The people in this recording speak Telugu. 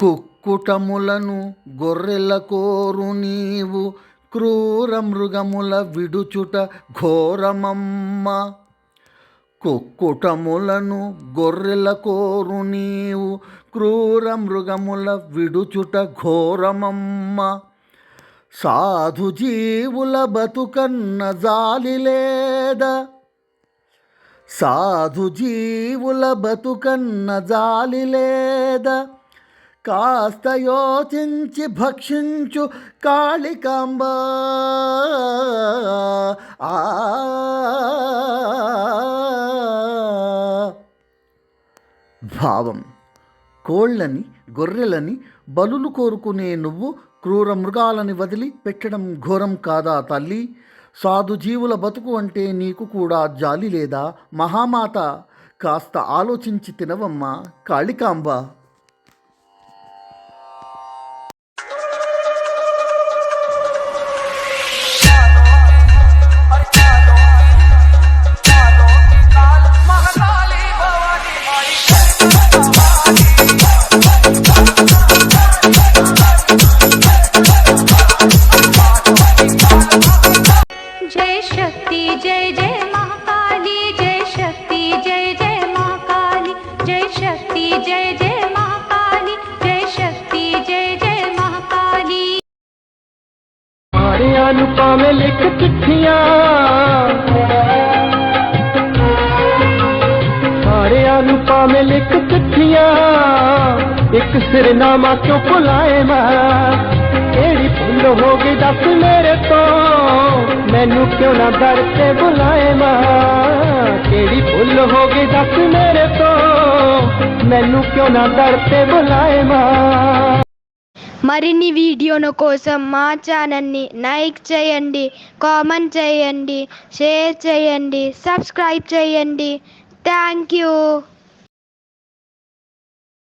కుక్కుటములను గొర్రెల కోరు నీవు క్రూర మృగముల విడుచుట ఘోరమమ్మ. కుక్కుటములను గొర్రెల కోరు నీవు క్రూర మృగముల విడుచుట ఘోరమమ్మ. సాధు జీవుల బతుకన్న జాలి లేదా, సాధు జీవుల బతుకన్న జాలి లేదా, కాస్త యోచించి భక్షించు కాళికాంబ. భావం: కోళ్ళని గొర్రెలని బలులు కోరుకునే నువ్వు క్రూర మృగాలని వదిలి పెట్టడం ఘోరం కాదా తల్లి? సాధుజీవుల బతుకు అంటే నీకు కూడా జాలి లేదా? మహామాత, కాస్త ఆలోచించి తినవమ్మా కాళికాంబ. जय शक्ति जय जय महाकाली, जय शक्ति जय जय महाकाली, जय शक्ति जय जय महाकाली, जय शक्ति जय जय महाकाली। सारे अनुपा में लिख चिट्ठियां, सारे अनुपा में लिख चिट्ठियां, एक सिरनामा क्यों भुलाए मैं? केड़ी भुल हो गई दस मेरे तो, मैनू क्यों ना दर से बुलाए मां? केड़ी भुल हो गई दस मेरे तो, मैनू क्यों ना दर से बुलाए मां? మరిన్ని వీడియోల కోసం మా ఛానల్ని లైక్ చేయండి, కామెంట్ చేయండి, షేర్ చేయండి, సబ్స్క్రైబ్ చేయండి. Thank you.